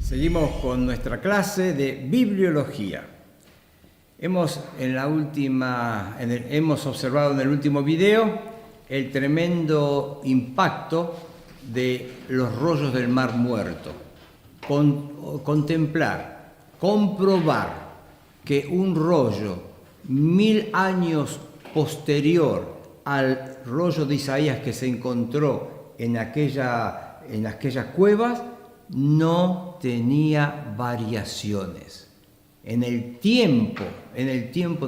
Seguimos con nuestra clase de bibliología. Hemos observado en el último video el tremendo impacto de los rollos del Mar Muerto. Contemplar, comprobar que un rollo 1000 años posterior al rollo de Isaías que se encontró en aquellas cuevas no tenía variaciones. En el tiempo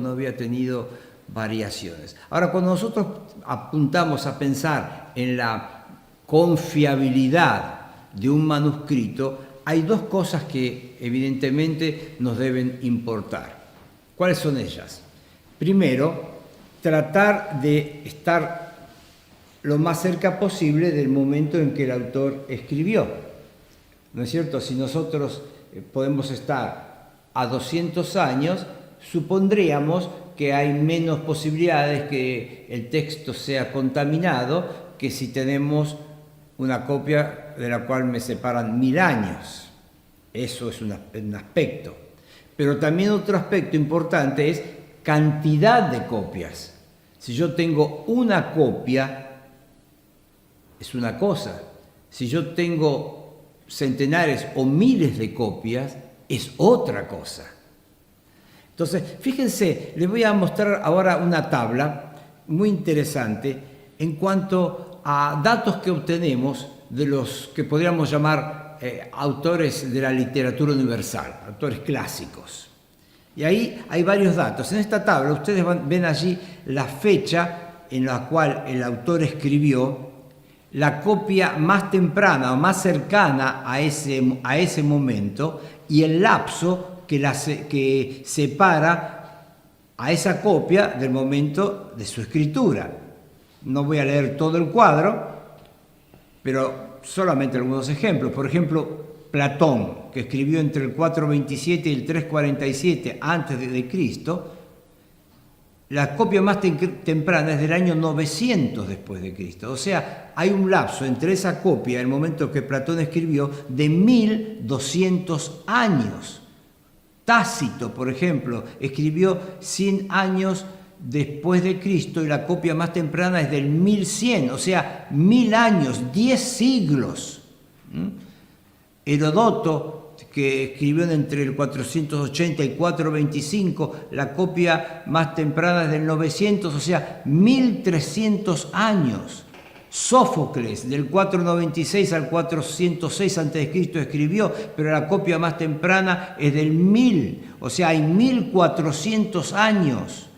no había tenido variaciones. Ahora, cuando nosotros apuntamos a pensar en la confiabilidad de un manuscrito, hay dos cosas que evidentemente nos deben importar. ¿Cuáles son ellas? Primero, tratar de estar lo más cerca posible del momento en que el autor escribió. ¿No es cierto? Si nosotros podemos estar a 200 años, supondríamos que hay menos posibilidades que el texto sea contaminado que si tenemos una copia de la cual me separan 1000 años. Eso es un aspecto. Pero también otro aspecto importante es cantidad de copias. Si yo tengo una copia, es una cosa. Si yo tengo centenares o miles de copias, es otra cosa. Entonces, fíjense, les voy a mostrar ahora una tabla muy interesante en cuanto a datos que obtenemos de los que podríamos llamar autores de la literatura universal, autores clásicos. Y ahí hay varios datos. En esta tabla ustedes ven allí la fecha en la cual el autor escribió, la copia más temprana o más cercana a ese momento y el lapso que separa a esa copia del momento de su escritura. No voy a leer todo el cuadro, pero solamente algunos ejemplos. Por ejemplo, Platón, que escribió entre el 427 y el 347 a.C., la copia más temprana es del año 900 después de Cristo. O sea, hay un lapso entre esa copia y el momento que Platón escribió de 1200 años. Tácito, por ejemplo, escribió 100 años después de Cristo y la copia más temprana es del 1100, o sea, 1000 años, 10 siglos. Heródoto, que escribió entre el 480 y 425, la copia más temprana es del 900, o sea, 1300 años. Sófocles, del 496 al 406 a.C. escribió, pero la copia más temprana es del 1000, o sea, hay 1400 años.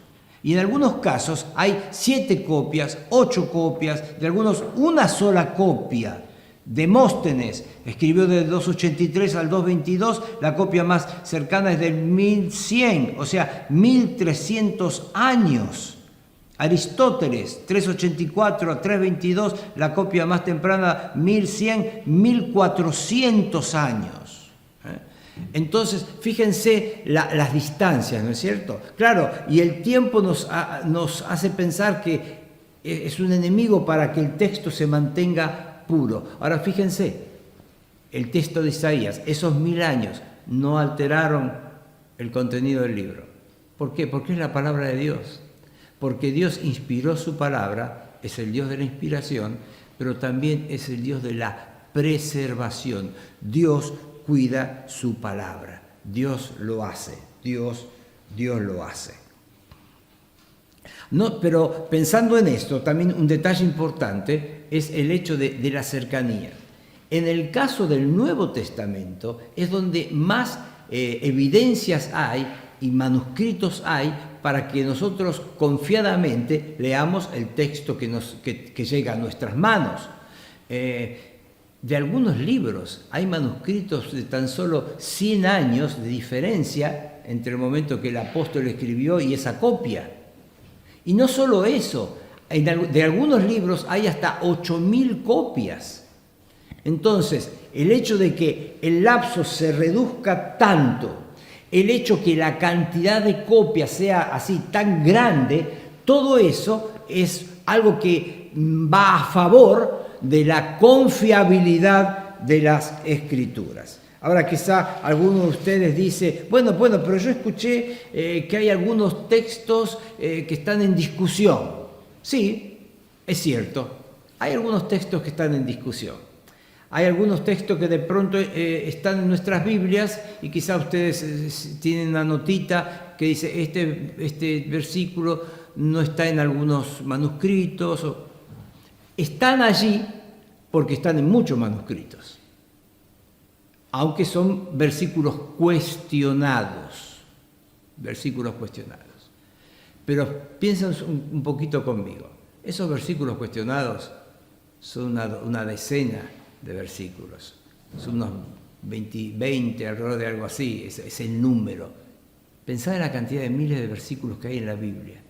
Y en algunos casos hay 7 copias, 8 copias, de algunos una sola copia. Demóstenes escribió del 283 al 222, la copia más cercana es del 1100, o sea, 1300 años. Aristóteles, 384 a 322, la copia más temprana, 1100, 1400 años. Entonces, fíjense las distancias, ¿no es cierto? Claro, y el tiempo nos hace pensar que es un enemigo para que el texto se mantenga puro. Ahora, fíjense, el texto de Isaías, esos 1000 años no alteraron el contenido del libro. ¿Por qué? Porque es la palabra de Dios. Porque Dios inspiró su palabra, es el Dios de la inspiración, pero también es el Dios de la preservación. Dios cuida su palabra. Dios lo hace. Dios lo hace. No, pero pensando en esto, también un detalle importante es el hecho de la cercanía. En el caso del Nuevo Testamento es donde más evidencias hay y manuscritos hay para que nosotros confiadamente leamos el texto que llega a nuestras manos. De algunos libros hay manuscritos de tan solo 100 años de diferencia entre el momento que el apóstol escribió y esa copia. Y no solo eso, de algunos libros hay hasta 8000 copias. Entonces, el hecho de que el lapso se reduzca tanto, el hecho que la cantidad de copias sea así tan grande, todo eso es algo que va a favor de la confiabilidad de las Escrituras. Ahora quizá alguno de ustedes dice, bueno, pero yo escuché que hay algunos textos que están en discusión. Sí, es cierto, hay algunos textos que están en discusión. Hay algunos textos que de pronto están en nuestras Biblias y quizá ustedes tienen una notita que dice este versículo no está en algunos manuscritos. Están allí porque están en muchos manuscritos, aunque son versículos cuestionados. Pero piensen un poquito conmigo. Esos versículos cuestionados son una decena de versículos. Son unos 20, alrededor de algo así, es el número. Pensad en la cantidad de miles de versículos que hay en la Biblia.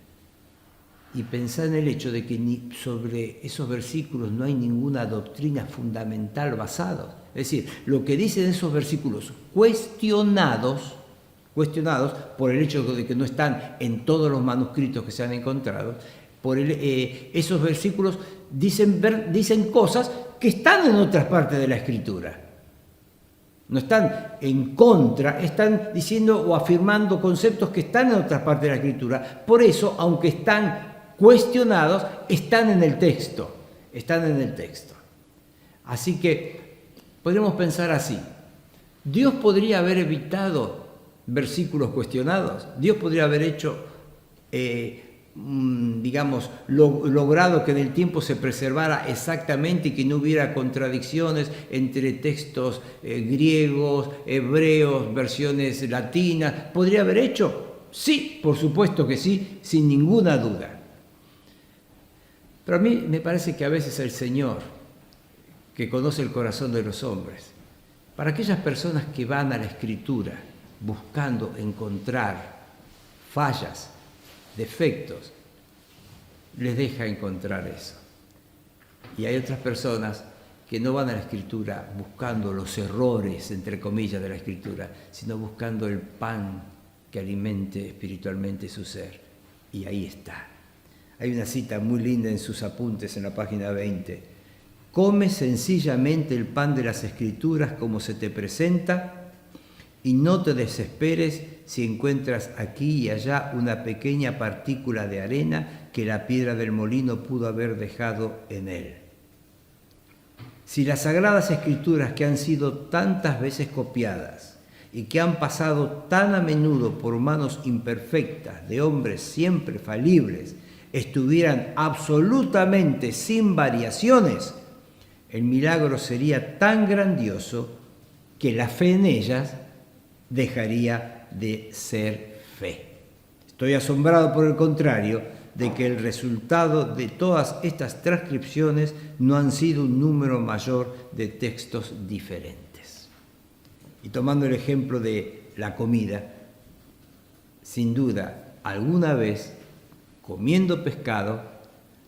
Y pensad en el hecho de que sobre esos versículos no hay ninguna doctrina fundamental basada. Es decir, lo que dicen esos versículos cuestionados por el hecho de que no están en todos los manuscritos que se han encontrado, esos versículos dicen cosas que están en otras partes de la Escritura. No están en contra, están diciendo o afirmando conceptos que están en otras partes de la Escritura. Por eso, aunque están cuestionados, están en el texto. Así que podríamos pensar así. Dios podría haber evitado versículos cuestionados. Dios podría haber hecho, logrado que en el tiempo se preservara exactamente y que no hubiera contradicciones entre textos griegos, hebreos, versiones latinas. ¿Podría haber hecho? Sí, por supuesto que sí, sin ninguna duda. Pero a mí me parece que a veces el Señor, que conoce el corazón de los hombres, para aquellas personas que van a la Escritura buscando encontrar fallas, defectos, les deja encontrar eso. Y hay otras personas que no van a la Escritura buscando los errores, entre comillas, de la Escritura, sino buscando el pan que alimente espiritualmente su ser. Y ahí está. Hay una cita muy linda en sus apuntes en la página 20. Come sencillamente el pan de las Escrituras como se te presenta y no te desesperes si encuentras aquí y allá una pequeña partícula de arena que la piedra del molino pudo haber dejado en él. Si las Sagradas Escrituras, que han sido tantas veces copiadas y que han pasado tan a menudo por manos imperfectas de hombres siempre falibles, estuvieran absolutamente sin variaciones, el milagro sería tan grandioso que la fe en ellas dejaría de ser fe. Estoy asombrado, por el contrario, de que el resultado de todas estas transcripciones no han sido un número mayor de textos diferentes. Y tomando el ejemplo de la comida, sin duda, alguna vez, comiendo pescado,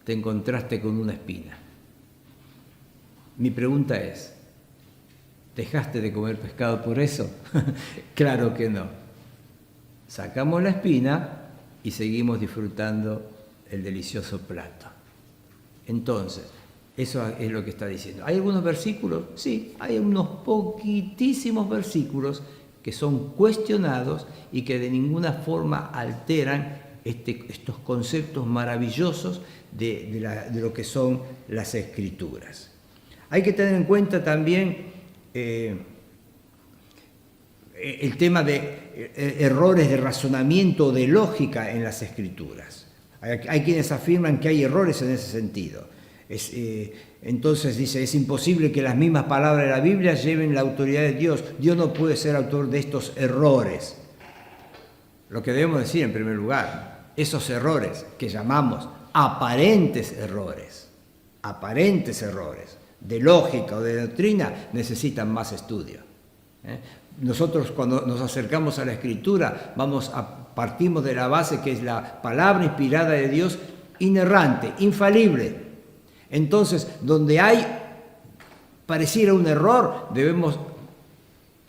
te encontraste con una espina. Mi pregunta es, ¿dejaste de comer pescado por eso? Claro que no. Sacamos la espina y seguimos disfrutando el delicioso plato. Entonces, eso es lo que está diciendo. ¿Hay algunos versículos? Sí, hay unos poquitísimos versículos que son cuestionados y que de ninguna forma alteran estos conceptos maravillosos de lo que son las Escrituras. Hay que tener en cuenta también el tema de errores de razonamiento o de lógica en las Escrituras. Hay quienes afirman que hay errores en ese sentido. Entonces dice, es imposible que las mismas palabras de la Biblia lleven la autoridad de Dios. Dios no puede ser autor de estos errores. Lo que debemos decir en primer lugar, esos errores que llamamos aparentes errores de lógica o de doctrina, necesitan más estudio. Nosotros cuando nos acercamos a la Escritura partimos de la base que es la palabra inspirada de Dios, inerrante, infalible. Entonces, donde pareciera un error, debemos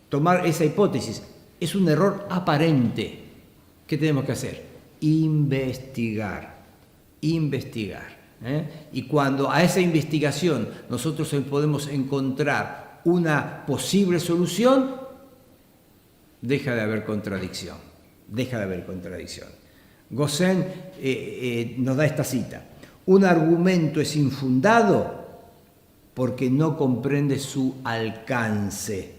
tomar esa hipótesis. Es un error aparente. ¿Qué tenemos que hacer? Investigar. Y cuando a esa investigación nosotros podemos encontrar una posible solución, deja de haber contradicción. Gosén nos da esta cita: un argumento es infundado porque no comprende su alcance.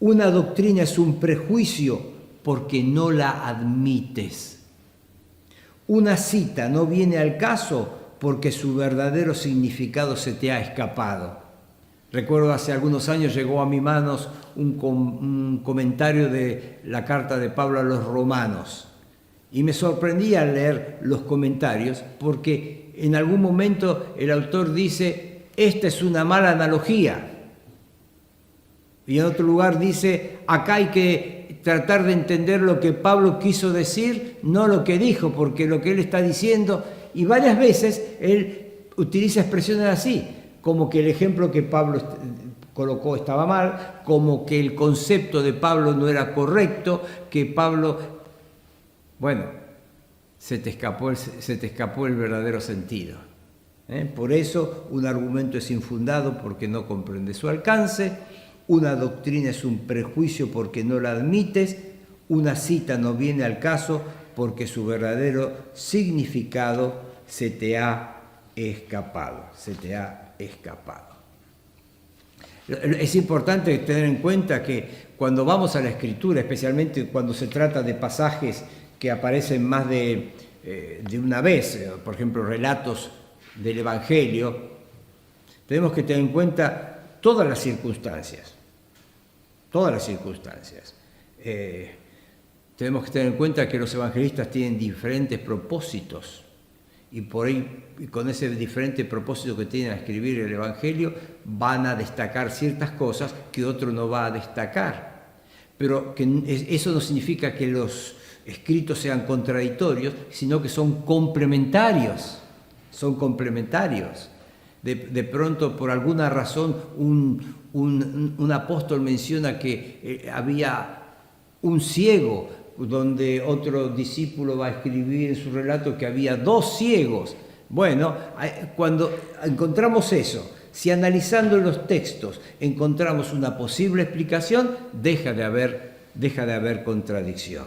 Una doctrina es un prejuicio porque no la admites. Una cita no viene al caso porque su verdadero significado se te ha escapado. Recuerdo hace algunos años llegó a mis manos un comentario de la carta de Pablo a los romanos y me sorprendía al leer los comentarios porque en algún momento el autor dice: esta es una mala analogía. Y en otro lugar dice: acá hay que tratar de entender lo que Pablo quiso decir, no lo que dijo, porque lo que él está diciendo, y varias veces él utiliza expresiones así, como que el ejemplo que Pablo colocó estaba mal, como que el concepto de Pablo no era correcto, que Pablo, bueno, se te escapó el verdadero sentido. Por eso un argumento es infundado porque no comprende su alcance. Una doctrina es un prejuicio porque no la admites. Una cita no viene al caso porque su verdadero significado se te ha escapado. Es importante tener en cuenta que cuando vamos a la Escritura, especialmente cuando se trata de pasajes que aparecen más de una vez, por ejemplo, relatos del Evangelio, tenemos que tener en cuenta todas las circunstancias. Tenemos que tener en cuenta que los evangelistas tienen diferentes propósitos y por ahí, con ese diferente propósito que tienen a escribir el Evangelio, van a destacar ciertas cosas que otro no va a destacar. Pero que eso no significa que los escritos sean contradictorios, sino que son complementarios. De pronto, por alguna razón, un apóstol menciona que había un ciego, donde otro discípulo va a escribir en su relato que había 2 ciegos. Bueno, cuando encontramos eso, si analizando los textos encontramos una posible explicación, deja de haber contradicción.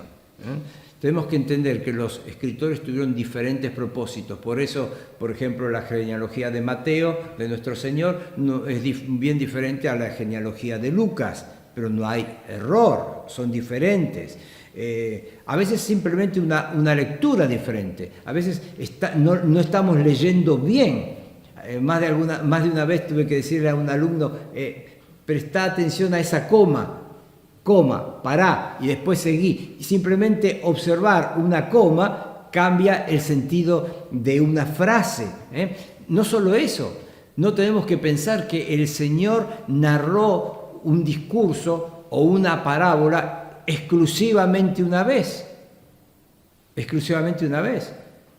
Tenemos que entender que los escritores tuvieron diferentes propósitos. Por eso, por ejemplo, la genealogía de Mateo, de nuestro Señor, no, es bien diferente a la genealogía de Lucas, pero no hay error, son diferentes. A veces simplemente una lectura diferente, a veces no estamos leyendo bien. Más de una vez tuve que decirle a un alumno: presta atención a esa coma, pará y después seguí. Y simplemente observar una coma cambia el sentido de una frase. No solo eso, no tenemos que pensar que el Señor narró un discurso o una parábola exclusivamente una vez.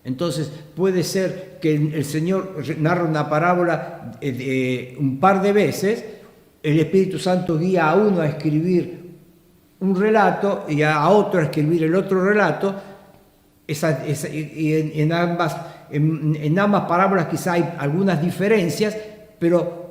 Entonces puede ser que el Señor narra una parábola un par de veces, el Espíritu Santo guía a uno a escribir un relato y a otro a escribir el otro relato, y en ambas parábolas quizá hay algunas diferencias, pero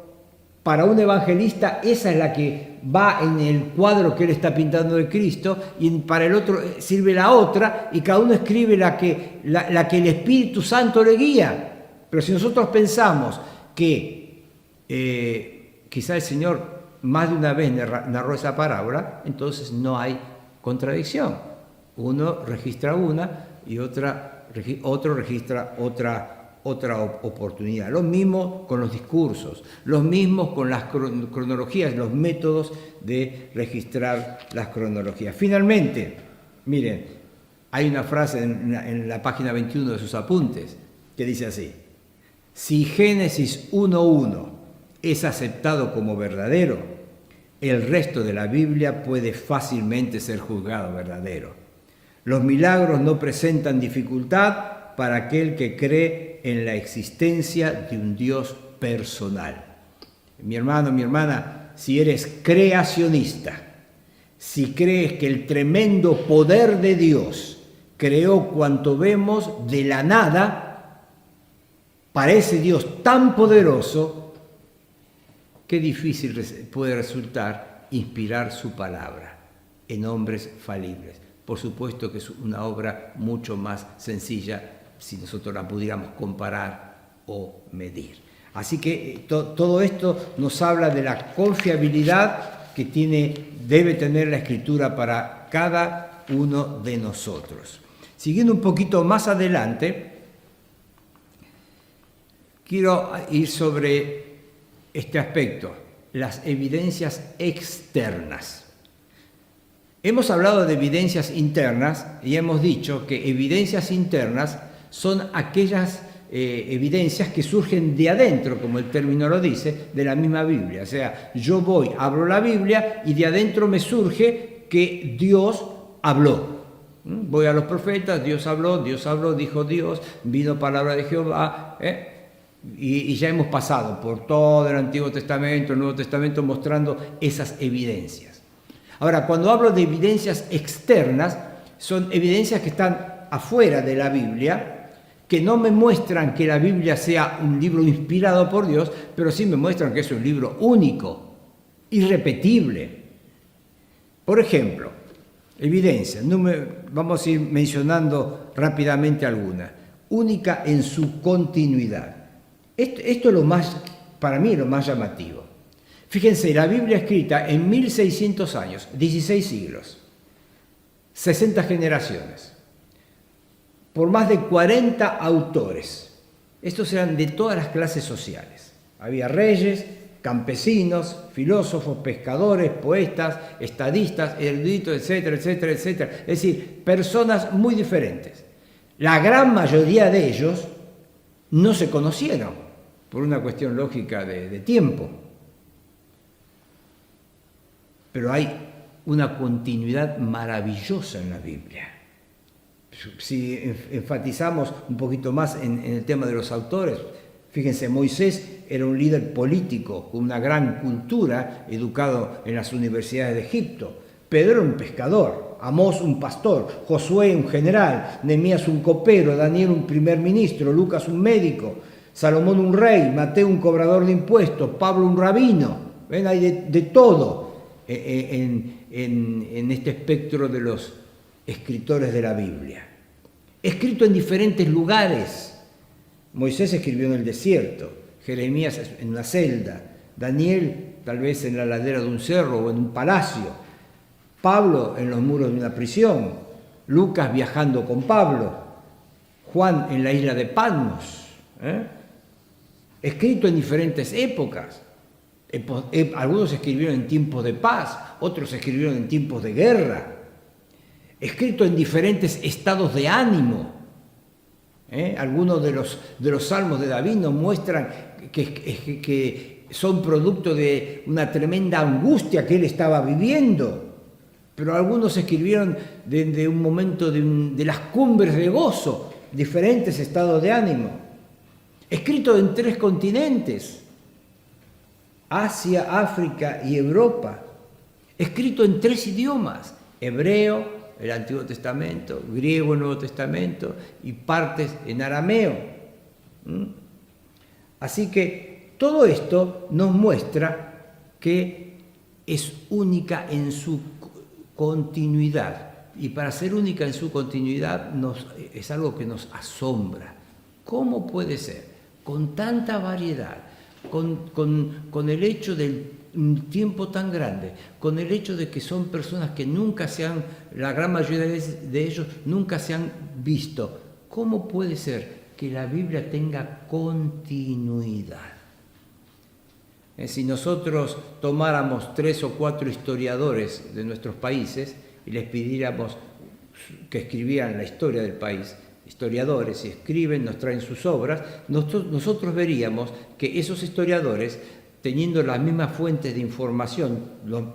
para un evangelista esa es la que va en el cuadro que él está pintando de Cristo, y para el otro sirve la otra, y cada uno escribe la que el Espíritu Santo le guía. Pero si nosotros pensamos que quizá el Señor más de una vez narró esa parábola, entonces no hay contradicción. Uno registra una y otro registra otra oportunidad. Lo mismo con los discursos, lo mismo con las cronologías, los métodos de registrar las cronologías. Finalmente, miren, hay una frase en la página 21 de sus apuntes que dice así: si Génesis 1:1 es aceptado como verdadero, el resto de la Biblia puede fácilmente ser juzgado verdadero. Los milagros no presentan dificultad para aquel que cree en la existencia de un Dios personal. Mi hermano, mi hermana, si eres creacionista, si crees que el tremendo poder de Dios creó cuanto vemos de la nada, para ese Dios tan poderoso, qué difícil puede resultar inspirar su palabra en hombres falibles. Por supuesto que es una obra mucho más sencilla si nosotros la pudiéramos comparar o medir. Así que todo esto nos habla de la confiabilidad que debe tener la Escritura para cada uno de nosotros. Siguiendo un poquito más adelante, quiero ir sobre este aspecto, las evidencias externas. Hemos hablado de evidencias internas y hemos dicho que evidencias internas son aquellas evidencias que surgen de adentro, como el término lo dice, de la misma Biblia. O sea, yo abro la Biblia y de adentro me surge que Dios habló. Voy a los profetas, Dios habló, dijo Dios, vino palabra de Jehová, y ya hemos pasado por todo el Antiguo Testamento, el Nuevo Testamento, mostrando esas evidencias. Ahora, cuando hablo de evidencias externas, son evidencias que están afuera de la Biblia, que no me muestran que la Biblia sea un libro inspirado por Dios, pero sí me muestran que es un libro único, irrepetible. Por ejemplo, evidencias, vamos a ir mencionando rápidamente algunas. Única en su continuidad. Esto es para mí lo más llamativo. Fíjense, la Biblia escrita en 1600 años, 16 siglos, 60 generaciones, por más de 40 autores. Estos eran de todas las clases sociales. Había reyes, campesinos, filósofos, pescadores, poetas, estadistas, eruditos, etcétera, etcétera, etcétera. Es decir, personas muy diferentes. La gran mayoría de ellos no se conocieron por una cuestión lógica de tiempo. Pero hay una continuidad maravillosa en la Biblia. Si enfatizamos un poquito más en el tema de los autores, fíjense, Moisés era un líder político con una gran cultura, educado en las universidades de Egipto. Pedro era un pescador, Amós un pastor, Josué un general, Nehemías un copero, Daniel un primer ministro, Lucas un médico, Salomón un rey, Mateo un cobrador de impuestos, Pablo un rabino. ¿Ven? Hay de todo en este espectro de los escritores de la Biblia. Escrito en diferentes lugares. Moisés escribió en el desierto, Jeremías en una celda, Daniel tal vez en la ladera de un cerro o en un palacio, Pablo en los muros de una prisión, Lucas viajando con Pablo, Juan en la isla de Patmos. Escrito en diferentes épocas. Algunos escribieron en tiempos de paz, otros escribieron en tiempos de guerra. Escrito en diferentes estados de ánimo. Algunos de los salmos de David nos muestran que son producto de una tremenda angustia que él estaba viviendo. Pero algunos escribieron desde un momento de las cumbres de gozo, diferentes estados de ánimo. Escrito en 3 continentes, Asia, África y Europa. Escrito en 3 idiomas, hebreo, el Antiguo Testamento, griego, el Nuevo Testamento y partes en arameo. Así que todo esto nos muestra que es única en su continuidad. Y para ser única en su continuidad es algo que nos asombra. ¿Cómo puede ser? Con tanta variedad, con el hecho del tiempo tan grande, con el hecho de que son personas que la gran mayoría de ellos nunca se han visto. ¿Cómo puede ser que la Biblia tenga continuidad? Si nosotros tomáramos 3 o 4 historiadores de nuestros países y les pidiéramos que escribieran la historia del país, historiadores, y escriben, nos traen sus obras, nosotros veríamos que esos historiadores, teniendo las mismas fuentes de información,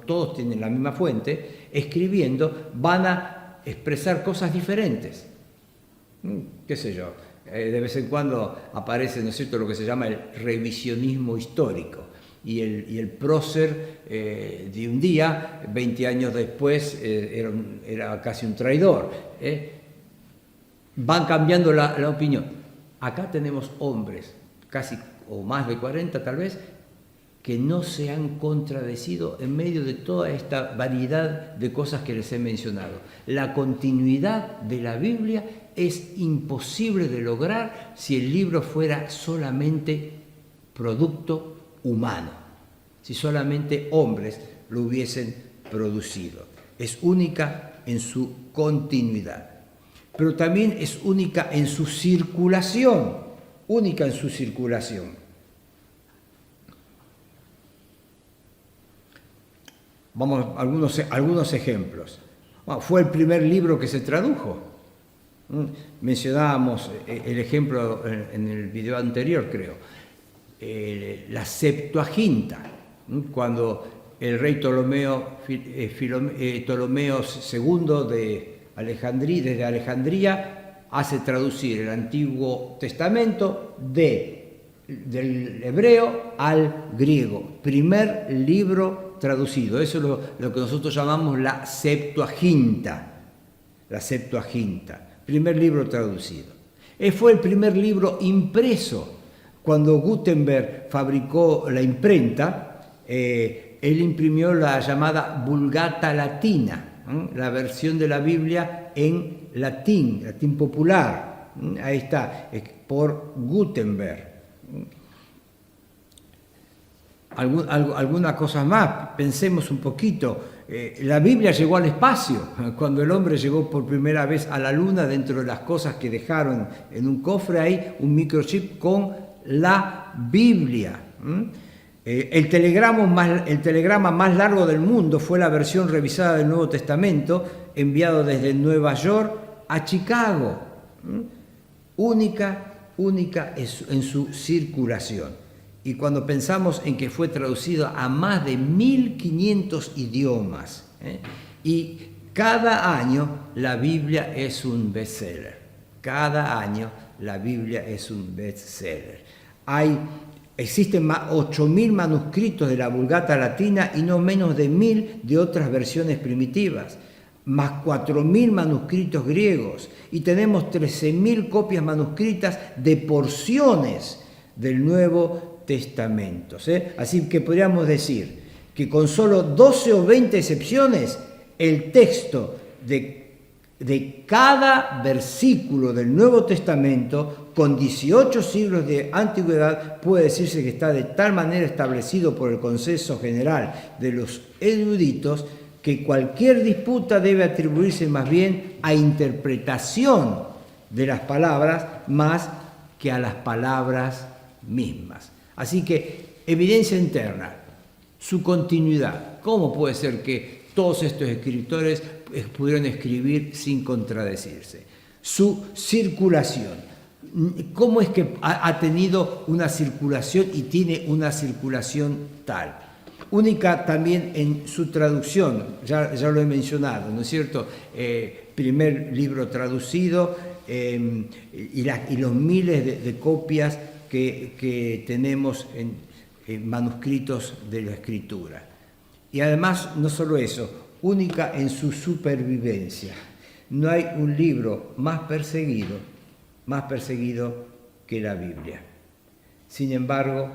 todos tienen la misma fuente, escribiendo, van a expresar cosas diferentes. ¿Qué sé yo? De vez en cuando aparece, ¿no es cierto?, lo que se llama el revisionismo histórico. Y el prócer de un día, 20 años después, era casi un traidor. Van cambiando la opinión. Acá tenemos hombres casi o más de 40 tal vez, que no se han contradecido en medio de toda esta variedad de cosas que les he mencionado. La continuidad de la Biblia es imposible de lograr si el libro fuera solamente producto humano, si solamente hombres lo hubiesen producido. Es única en su continuidad, pero también es única en su circulación, única en su circulación. Vamos a algunos ejemplos. Bueno, fue el primer libro que se tradujo. Mencionábamos el ejemplo en el video anterior, creo. La Septuaginta, cuando el rey Ptolomeo II desde Alejandría hace traducir el Antiguo Testamento del hebreo al griego. Primer libro traducido. Eso es lo que nosotros llamamos la Septuaginta. La Septuaginta. Primer libro traducido. Fue el primer libro impreso. Cuando Gutenberg fabricó la imprenta, él imprimió la llamada Vulgata Latina, la versión de la Biblia en latín popular. Ahí está, por Gutenberg. Algunas cosas más, pensemos un poquito. La Biblia llegó al espacio, cuando el hombre llegó por primera vez a la luna, dentro de las cosas que dejaron en un cofre hay un microchip con la Biblia. El telegrama más largo del mundo fue la versión revisada del Nuevo Testamento, enviado desde Nueva York a Chicago. Única en su circulación. Y cuando pensamos en que fue traducido a más de 1500 idiomas, y cada año la Biblia es un bestseller. Cada año la Biblia es un bestseller. Existen 8000 manuscritos de la Vulgata Latina y no menos de 1000 de otras versiones primitivas, más 4000 manuscritos griegos, y tenemos 13000 copias manuscritas de porciones del Nuevo Testamento. Así que podríamos decir que con solo 12 o 20 excepciones, el texto de cada versículo del Nuevo Testamento, con 18 siglos de antigüedad, puede decirse que está de tal manera establecido por el consenso general de los eruditos que cualquier disputa debe atribuirse más bien a interpretación de las palabras más que a las palabras mismas. Así que, evidencia interna, su continuidad. ¿Cómo puede ser que todos estos escritores pudieron escribir sin contradecirse? Su circulación. ¿Cómo es que ha tenido una circulación y tiene una circulación tal? Única también en su traducción, ya lo he mencionado, ¿no es cierto? Primer libro traducido y los miles de copias que tenemos en manuscritos de la Escritura. Y además, no solo eso, única en su supervivencia. No hay un libro más perseguido que la Biblia. Sin embargo,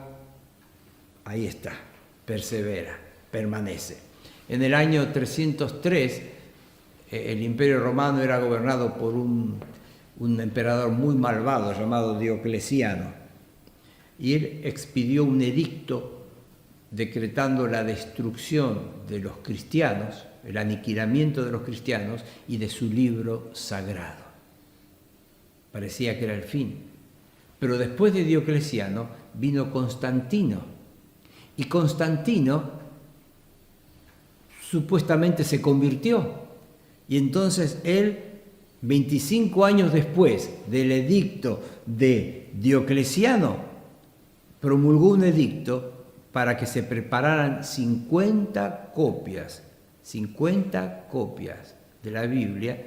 ahí está, persevera, permanece. En el año 303, el Imperio Romano era gobernado por un emperador muy malvado llamado Diocleciano. Y él expidió un edicto decretando la destrucción de los cristianos, el aniquilamiento de los cristianos y de su libro sagrado. Parecía que era el fin. Pero después de Diocleciano vino Constantino. Y Constantino supuestamente se convirtió. Y entonces él, 25 años después del edicto de Diocleciano, promulgó un edicto para que se prepararan 50 copias de la Biblia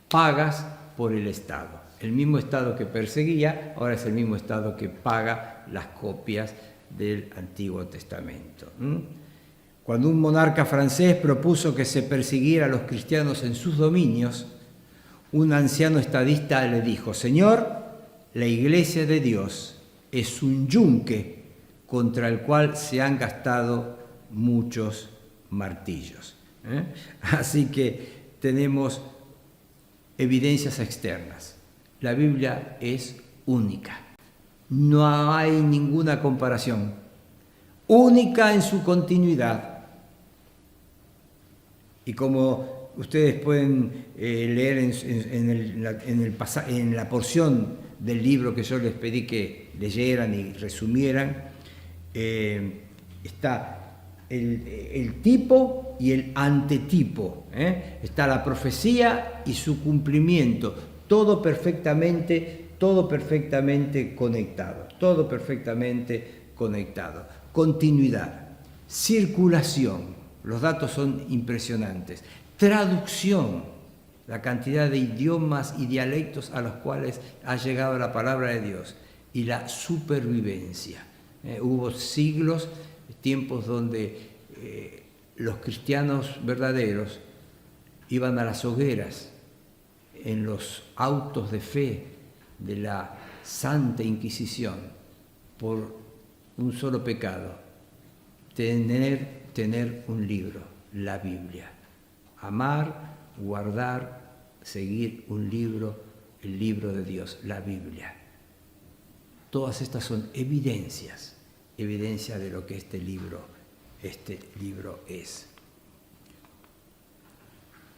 pagas por el Estado. El mismo Estado que perseguía, ahora es el mismo Estado que paga las copias del Antiguo Testamento. Cuando un monarca francés propuso que se persiguiera a los cristianos en sus dominios, un anciano estadista le dijo: «Señor, la iglesia de Dios es un yunque contra el cual se han gastado muchos martillos. Así que tenemos evidencias externas. La Biblia es única. No hay ninguna comparación. Única en su continuidad. Y como ustedes pueden leer en la porción del libro que yo les pedí que leyeran y resumieran, está el tipo y el antetipo, está la profecía y su cumplimiento, todo perfectamente conectado. Continuidad, circulación, los datos son impresionantes, traducción, la cantidad de idiomas y dialectos a los cuales ha llegado la palabra de Dios, y la supervivencia. Hubo siglos, tiempos donde los cristianos verdaderos iban a las hogueras en los autos de fe de la Santa Inquisición por un solo pecado: tener un libro, la Biblia. Amar, guardar, seguir un libro, el libro de Dios, la Biblia. Todas estas son evidencia de lo que este libro es.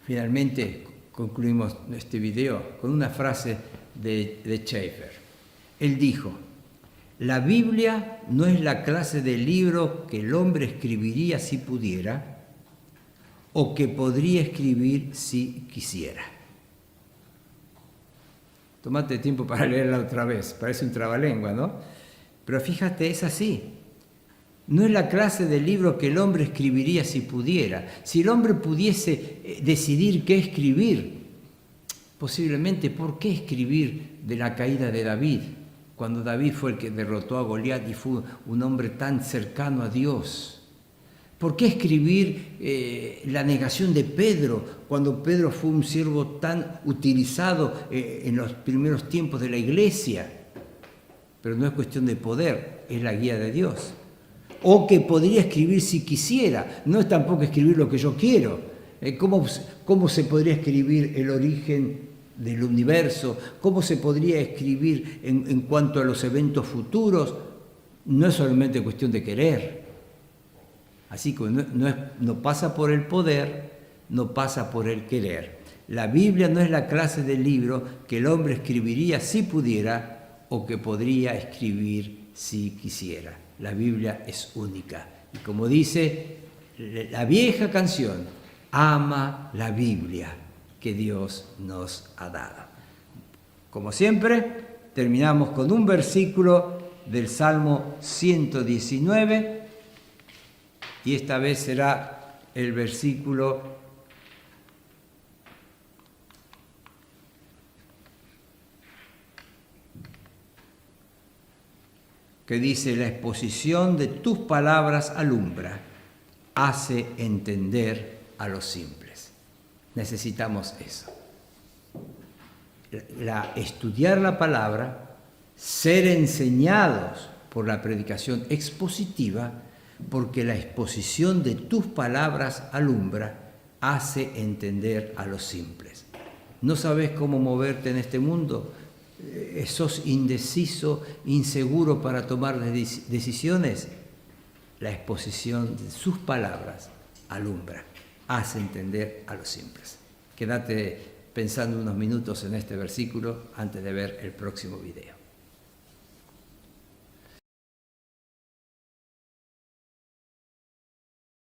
Finalmente concluimos este video con una frase de Schaeffer. Él dijo: la Biblia no es la clase de libro que el hombre escribiría si pudiera, o que podría escribir si quisiera. Tómate tiempo para leerla otra vez, parece un trabalengua, ¿no? Pero fíjate, es así. No es la clase de libro que el hombre escribiría si pudiera. Si el hombre pudiese decidir qué escribir, posiblemente, ¿por qué escribir de la caída de David? Cuando David fue el que derrotó a Goliat y fue un hombre tan cercano a Dios. ¿Por qué escribir la negación de Pedro, cuando Pedro fue un siervo tan utilizado en los primeros tiempos de la iglesia? Pero no es cuestión de poder, es la guía de Dios. O que podría escribir si quisiera, no es tampoco escribir lo que yo quiero. ¿Cómo se podría escribir el origen del universo? ¿Cómo se podría escribir en cuanto a los eventos futuros? No es solamente cuestión de querer. Así que no pasa por el poder, no pasa por el querer. La Biblia no es la clase de libro que el hombre escribiría si pudiera o que podría escribir si quisiera. La Biblia es única. Y como dice la vieja canción, ama la Biblia que Dios nos ha dado. Como siempre, terminamos con un versículo del Salmo 119, y esta vez será el versículo que dice: la exposición de tus palabras alumbra, hace entender a los simples. Necesitamos eso. Estudiar la palabra, ser enseñados por la predicación expositiva, porque la exposición de tus palabras alumbra, hace entender a los simples. ¿No sabes cómo moverte en este mundo? ¿Sos indeciso, inseguro para tomar decisiones? La exposición de sus palabras alumbra, hace entender a los simples. Quédate pensando unos minutos en este versículo antes de ver el próximo video.